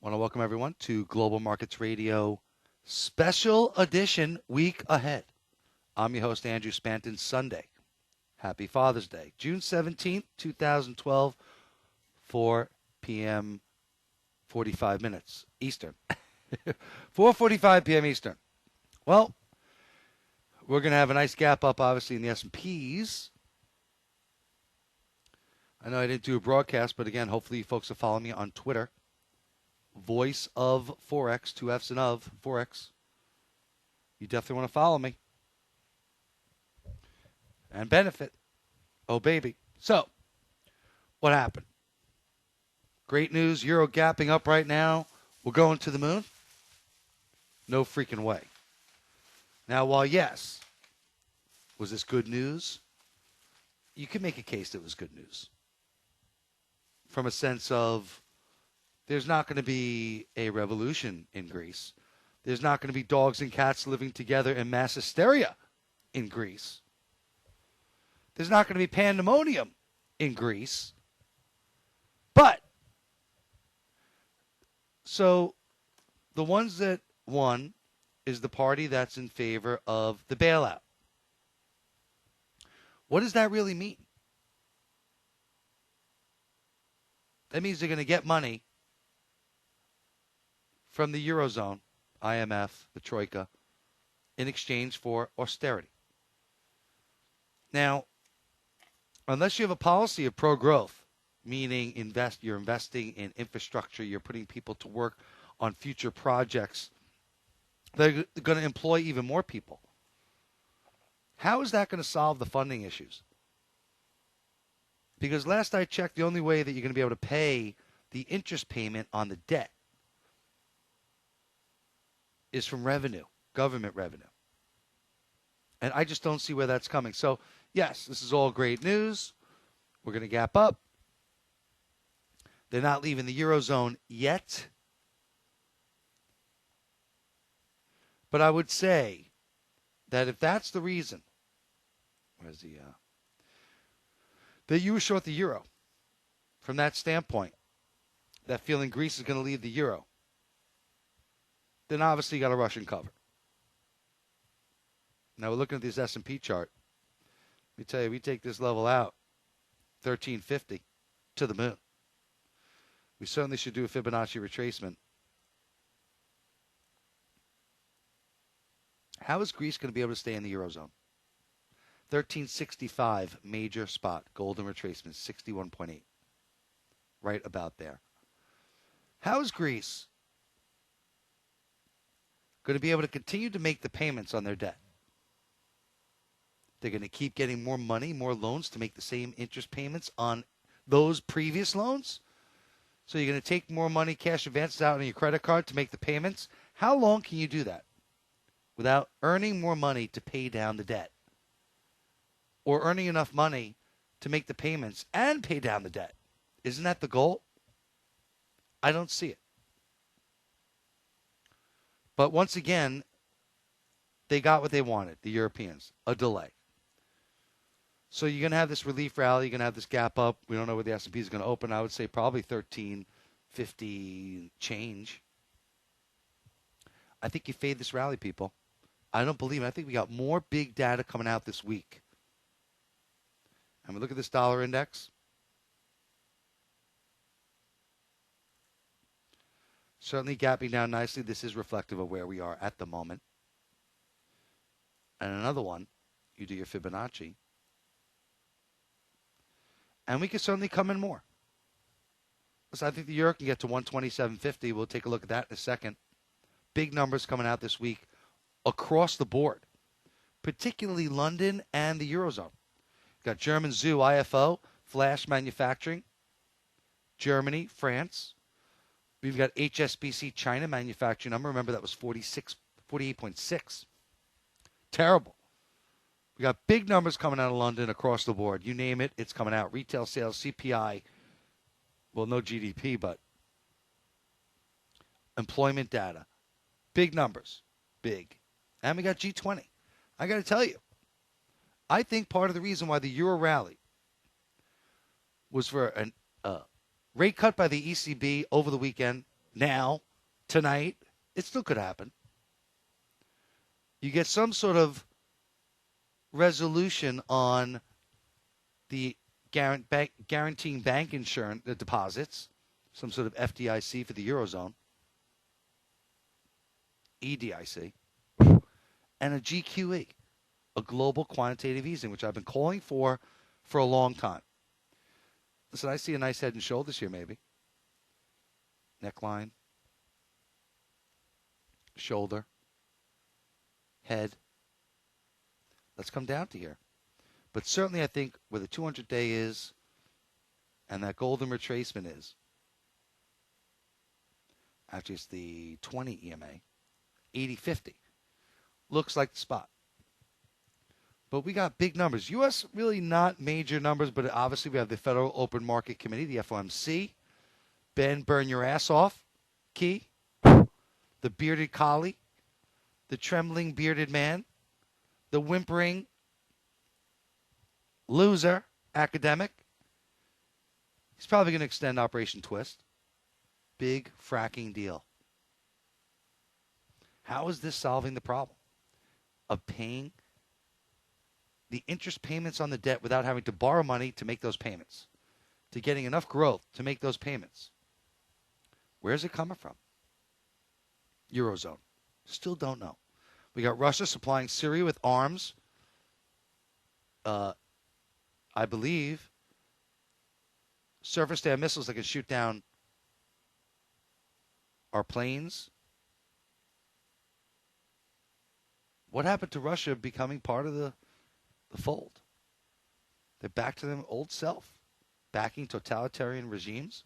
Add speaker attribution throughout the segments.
Speaker 1: Want to welcome everyone to Global Markets Radio Special Edition Week Ahead. I'm your host, Andrew Spanton. Sunday. Happy Father's Day. June 17th, 2012, 4 p.m. 45 minutes Eastern. 4:45 p.m. Eastern. Well, we're going to have a nice gap up, obviously, in the S&Ps. I know I didn't do a broadcast, but again, hopefully you folks will follow me on Twitter. Voice of Forex, two F's and of Forex. You definitely want to follow me and benefit. Oh, baby. So, what happened? Great news. Euro gapping up right now. We're going to the moon? No freaking way. Now, while yes, was this good news? You can make a case that it was good news. From a sense of there's not going to be a revolution in Greece. There's not going to be dogs and cats living together in mass hysteria in Greece. There's not going to be pandemonium in Greece. But, so the ones that won is the party that's in favor of the bailout. What does that really mean? That means they're going to get money from the Eurozone, IMF, the Troika, in exchange for austerity. Now, unless you have a policy of pro-growth, meaning you're investing in infrastructure, you're putting people to work on future projects, they're going to employ even more people. How is that going to solve the funding issues? Because last I checked, the only way that you're going to be able to pay the interest payment on the debt is from revenue, government revenue. And I just don't see where that's coming. So, yes, this is all great news. We're going to gap up. They're not leaving the Eurozone yet. But I would say that if that's the reason, that you were short the euro, from that standpoint, that feeling Greece is going to leave the euro, then obviously you got a Russian cover. Now we're looking at this S&P chart. Let me tell you, we take this level out, 1350, to the moon. We certainly should do a Fibonacci retracement. How is Greece going to be able to stay in the Eurozone? 1365, major spot, golden retracement, 61.8. Right about there. How is Greece going to be able to continue to make the payments on their debt? They're going to keep getting more money, more loans to make the same interest payments on those previous loans? So you're going to take more money, cash advances out on your credit card to make the payments? How long can you do that without earning more money to pay down the debt? Or earning enough money to make the payments and pay down the debt? Isn't that the goal? I don't see it. But once again, they got what they wanted, the Europeans, a delay. So you're going to have this relief rally. You're going to have this gap up. We don't know where the S&P is going to open. I would say probably 1350 change. I think you fade this rally, people. I don't believe it. I think we got more big data coming out this week. And we look at this dollar index. Certainly gapping down nicely. This is reflective of where we are at the moment. And another one, you do your Fibonacci. And we can certainly come in more. Listen, I think the euro can get to 127.50. We'll take a look at that in a second. Big numbers coming out this week across the board, particularly London and the Eurozone. You've got German Zoo, IFO, Flash Manufacturing, Germany, France. We've got HSBC China manufacturing number. Remember, that was 48.6. Terrible. We got big numbers coming out of London across the board. You name it, it's coming out. Retail sales, CPI, well, no GDP, but employment data. Big numbers. Big. And we got G20. I got to tell you, I think part of the reason why the euro rally was for a rate cut by the ECB over the weekend now, tonight, it still could happen. You get some sort of resolution on the guaranteeing bank insurance the deposits, some sort of FDIC for the Eurozone, EDIC, and a GQE, a global quantitative easing, which I've been calling for a long time. Listen, I see a nice head and shoulders here, maybe. Neckline, shoulder, head. Let's come down to here. But certainly I think where the 200-day is and that golden retracement is, actually it's the 20 EMA, 80-50, looks like the spot. But we got big numbers. U.S. really not major numbers, but obviously we have the Federal Open Market Committee, the FOMC, Ben Burn Your Ass Off, Key, the bearded collie, the trembling bearded man, the whimpering loser academic. He's probably going to extend Operation Twist. Big fracking deal. How is this solving the problem of paying the interest payments on the debt without having to borrow money to make those payments, to getting enough growth to make those payments? Where's it coming from? Eurozone. Still don't know. We got Russia supplying Syria with arms. I believe surface-to-air missiles that can shoot down our planes. What happened to Russia becoming part of the fold? They're back to their old self, backing totalitarian regimes.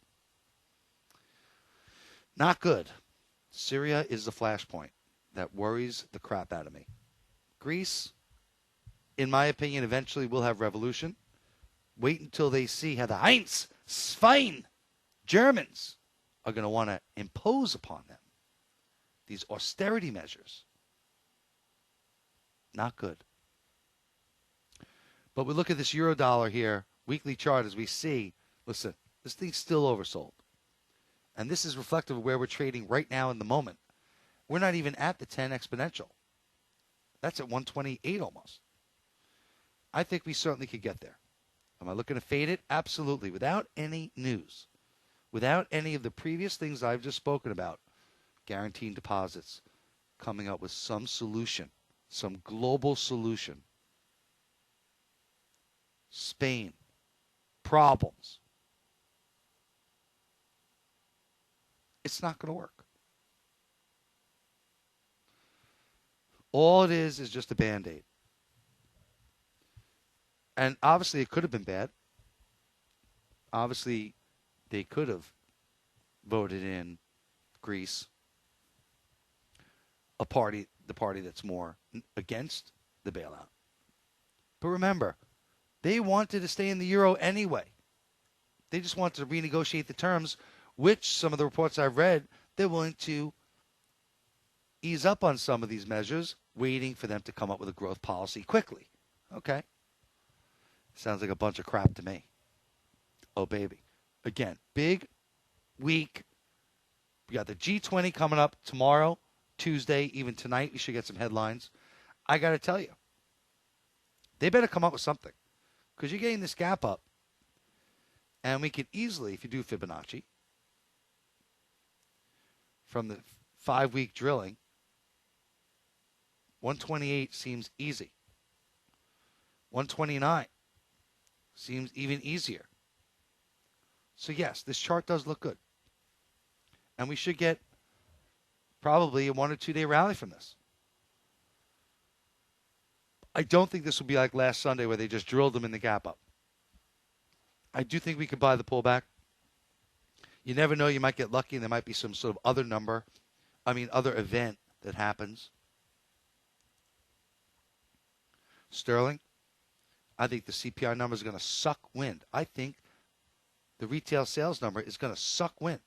Speaker 1: Not good. Syria is the flashpoint that worries the crap out of me. Greece, in my opinion, eventually will have revolution. Wait until they see how the Heinz, Svein, Germans are going to want to impose upon them these austerity measures. Not good. But we look at this euro dollar here, weekly chart, as we see, listen, this thing's still oversold. And this is reflective of where we're trading right now in the moment. We're not even at the 10 exponential. That's at 128 almost. I think we certainly could get there. Am I looking to fade it? Absolutely. Without any news. Without any of the previous things I've just spoken about. Guaranteeing deposits. Coming up with some solution. Some global solution. Spain. Problems. It's not going to work. All it is just a Band-Aid. And obviously it could have been bad. Obviously they could have voted in Greece, the party that's more against the bailout. But remember, they wanted to stay in the euro anyway. They just wanted to renegotiate the terms, which some of the reports I've read, they're willing to ease up on some of these measures, waiting for them to come up with a growth policy quickly. Okay. Sounds like a bunch of crap to me. Oh, baby. Again, big week. We got the G20 coming up tomorrow, Tuesday, even tonight. We should get some headlines. I got to tell you, they better come up with something, because you're getting this gap up. And we could easily, if you do Fibonacci, from the 5-week drilling, 128 seems easy. 129 seems even easier. So yes, this chart does look good. And we should get probably a 1 or 2 day rally from this. I don't think this will be like last Sunday where they just drilled them in the gap up. I do think we could buy the pullback. You never know, you might get lucky and there might be some sort of other event that happens. Sterling, I think the CPI number is going to suck wind. I think the retail sales number is going to suck wind.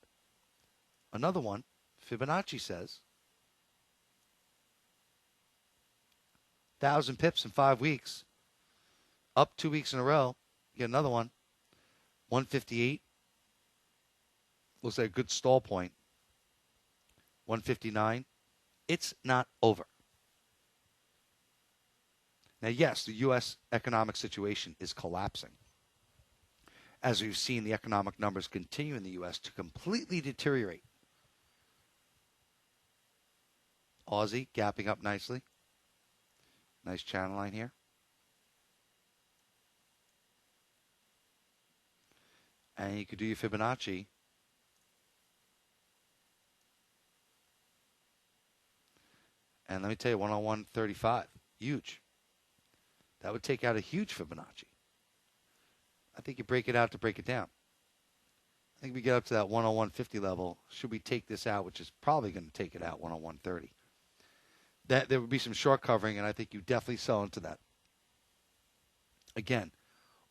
Speaker 1: Another one, Fibonacci says, 1,000 pips in 5 weeks, up 2 weeks in a row. You get another one, 158. Looks like a good stall point. 159. It's not over. Now, yes, the U.S. economic situation is collapsing. As we've seen the economic numbers continue in the U.S. to completely deteriorate. Aussie gapping up nicely. Nice channel line here. And you could do your Fibonacci. And let me tell you, 101.35, huge. That would take out a huge Fibonacci. I think you break it out to break it down. I think we get up to that 101.50 level. Should we take this out, which is probably going to take it out 101.30. That there would be some short covering, and I think you definitely sell into that. Again,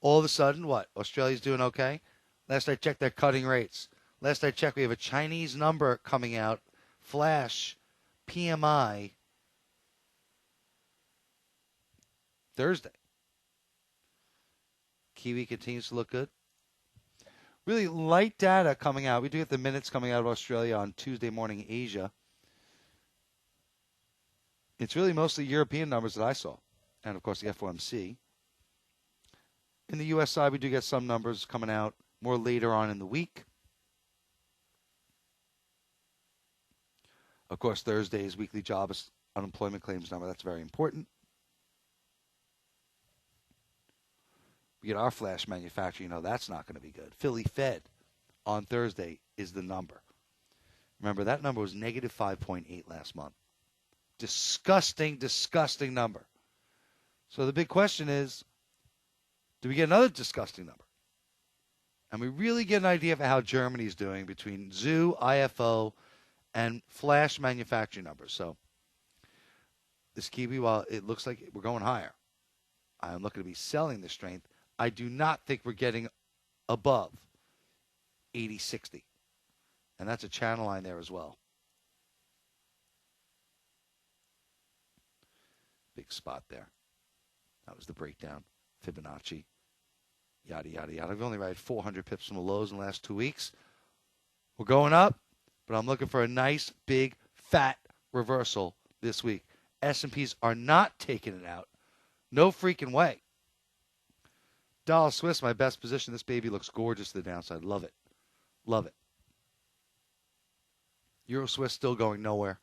Speaker 1: all of a sudden, what? Australia's doing okay? Last I checked, they're cutting rates. Last I checked, we have a Chinese number coming out, flash, PMI, Thursday. Kiwi continues to look good. Really light data coming out. We do get the minutes coming out of Australia on Tuesday morning, Asia. It's really mostly European numbers that I saw. And, of course, the FOMC. In the U.S. side, we do get some numbers coming out more later on in the week. Of course, Thursday's weekly jobs unemployment claims number. That's very important. We get our flash manufacturing. That's not going to be good. Philly Fed on Thursday is the number. Remember, that number was negative 5.8 last month. Disgusting, disgusting number. So the big question is, do we get another disgusting number? And we really get an idea of how Germany's doing between ZOO, IFO, and flash manufacturing numbers. So this Kiwi, while it looks like we're going higher, I'm looking to be selling the strength. I do not think we're getting above 80.60. And that's a channel line there as well. Big spot there. That was the breakdown. Fibonacci. Yada, yada, yada. We've only ride 400 pips from the lows in the last 2 weeks. We're going up, but I'm looking for a nice, big, fat reversal this week. S&Ps are not taking it out. No freaking way. Dollar Swiss, my best position. This baby looks gorgeous to the downside. Love it. Love it. Euro Swiss still going nowhere.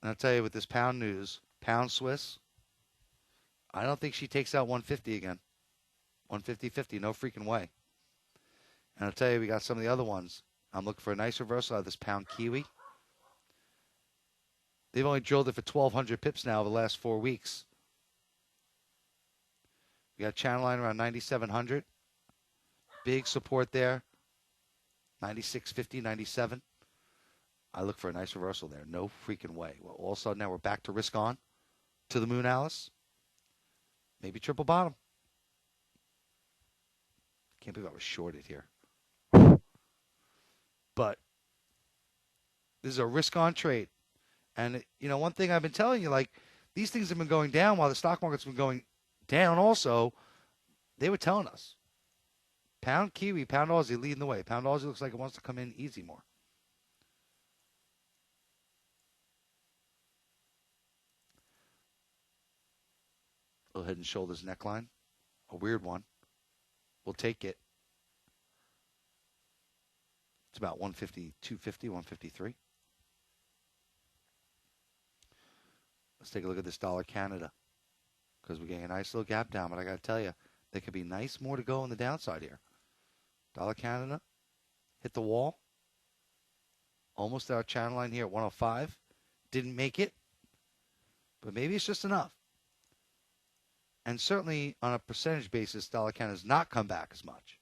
Speaker 1: And I'll tell you with this pound news, pound Swiss, I don't think she takes out 150 again. 150.50, no freaking way. And I'll tell you, we got some of the other ones. I'm looking for a nice reversal out of this pound Kiwi. They've only drilled it for 1,200 pips now over the last 4 weeks. We got channel line around 9,700. Big support there. 96.50, 97. I look for a nice reversal there. No freaking way. Well, all of a sudden now we're back to risk on. To the moon, Alice. Maybe triple bottom. Can't believe I was shorted here. But this is a risk on trade. And, one thing I've been telling you, these things have been going down while the stock market's been going down also. They were telling us. Pound Kiwi, pound Aussie leading the way. Pound Aussie looks like it wants to come in easy more. Little head and shoulders neckline. A weird one. We'll take it. It's about 150, 250, 153. Let's take a look at this dollar Canada. Because we're getting a nice little gap down. But I got to tell you, there could be nice more to go on the downside here. Dollar Canada hit the wall. Almost our channel line here at 105. Didn't make it. But maybe it's just enough. And certainly on a percentage basis, dollar Canada has not come back as much.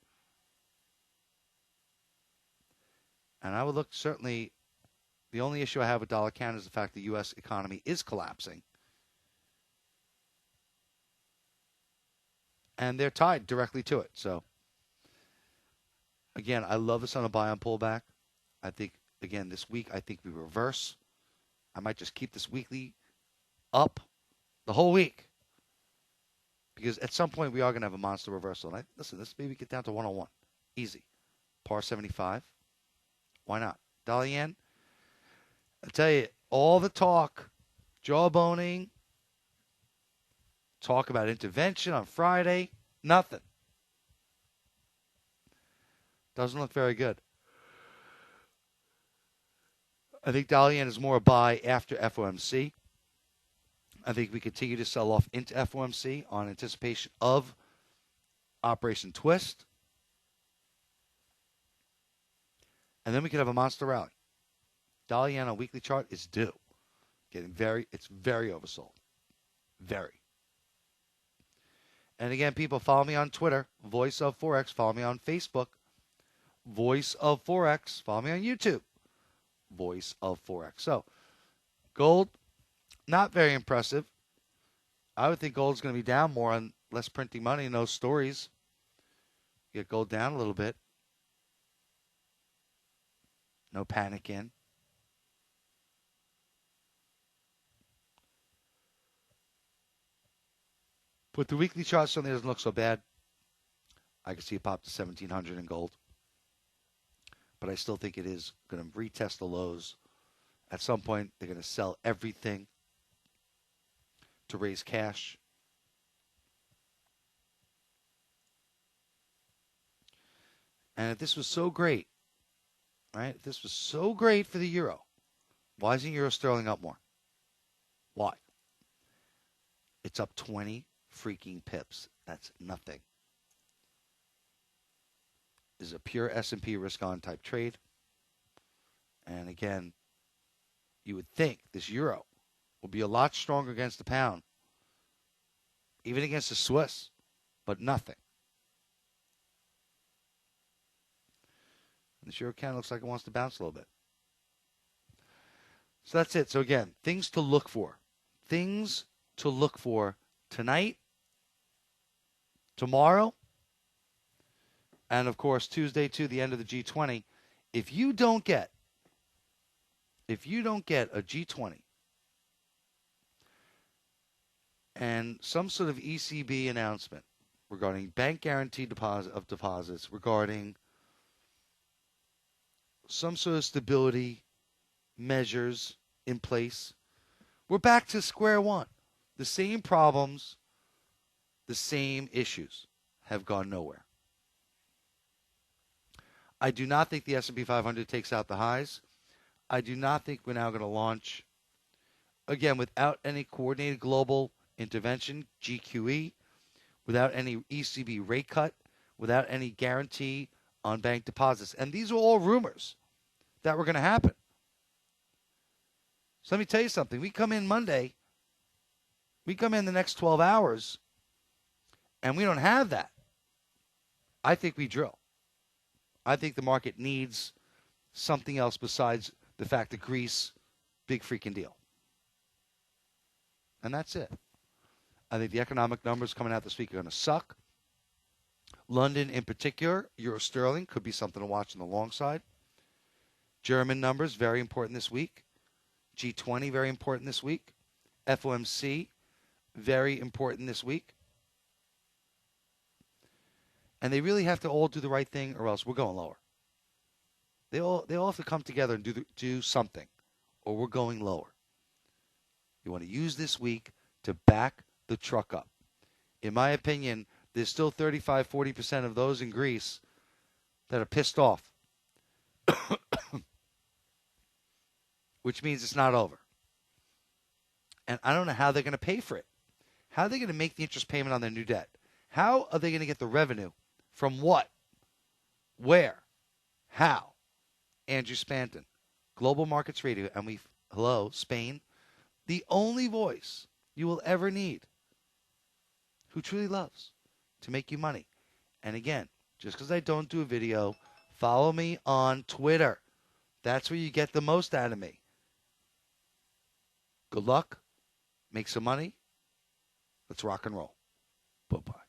Speaker 1: And I would look, certainly, the only issue I have with dollar Canada is the fact the U.S. economy is collapsing. And they're tied directly to it. So, again, I love this on a buy on pullback. I think, again, this week, I think we reverse. I might just keep this weekly up the whole week. Because at some point, we are going to have a monster reversal. And listen, this maybe get down to 101. Easy. Par 75. Why not? Dollar yen, I tell you, all the talk, jawboning, talk about intervention on Friday, nothing. Doesn't look very good. I think dollar yen is more a buy after FOMC. I think we continue to sell off into FOMC on anticipation of Operation Twist. And then we could have a monster rally. Dollar yen on weekly chart is due. It's very oversold. Very. And again, people, follow me on Twitter, Voice of Forex. Follow me on Facebook, Voice of Forex. Follow me on YouTube, Voice of Forex. So, gold, not very impressive. I would think gold's going to be down more on less printing money and those stories. Get gold down a little bit. No panic in. But the weekly chart certainly doesn't look so bad. I can see it pop to 1,700 in gold. But I still think it is going to retest the lows. At some point, they're going to sell everything to raise cash. And if this was so great, right? If this was so great for the euro, why isn't euro sterling up more? Why? It's up 20 freaking pips. That's nothing. This is a pure S&P risk-on type trade. And again, you would think this euro will be a lot stronger against the pound, even against the Swiss, but nothing. And this euro can looks like it wants to bounce a little bit. So that's it. So again, things to look for. Things to look for tonight, tomorrow, and of course Tuesday too, the end of the G20. If you don't get a G20 and some sort of ECB announcement regarding bank guarantee deposits, regarding some sort of stability measures in place, we're back to square one. The same problems, the same issues have gone nowhere. I do not think the S&P 500 takes out the highs. I do not think we're now going to launch, again, without any coordinated global intervention, GQE, without any ECB rate cut, without any guarantee on bank deposits. And these are all rumors that were going to happen. So let me tell you something. We come in Monday, we come in the next 12 hours, and we don't have that. I think we drill. I think the market needs something else besides the fact that Greece, big freaking deal. And that's it. I think the economic numbers coming out this week are going to suck. London in particular, euro sterling could be something to watch on the long side. German numbers, very important this week. G20, very important this week. FOMC, very important this week. And they really have to all do the right thing or else we're going lower. They all have to come together and do something or we're going lower. You want to use this week to back the truck up. In my opinion, there's still 35, 40% of those in Greece that are pissed off. Which means it's not over. And I don't know how they're going to pay for it. How are they going to make the interest payment on their new debt? How are they going to get the revenue? From what? Where? How? Andrew Spanton, Global Markets Radio, and hello, Spain, the only voice you will ever need who truly loves to make you money. And again, just because I don't do a video, follow me on Twitter. That's where you get the most out of me. Good luck. Make some money. Let's rock and roll. Bye-bye.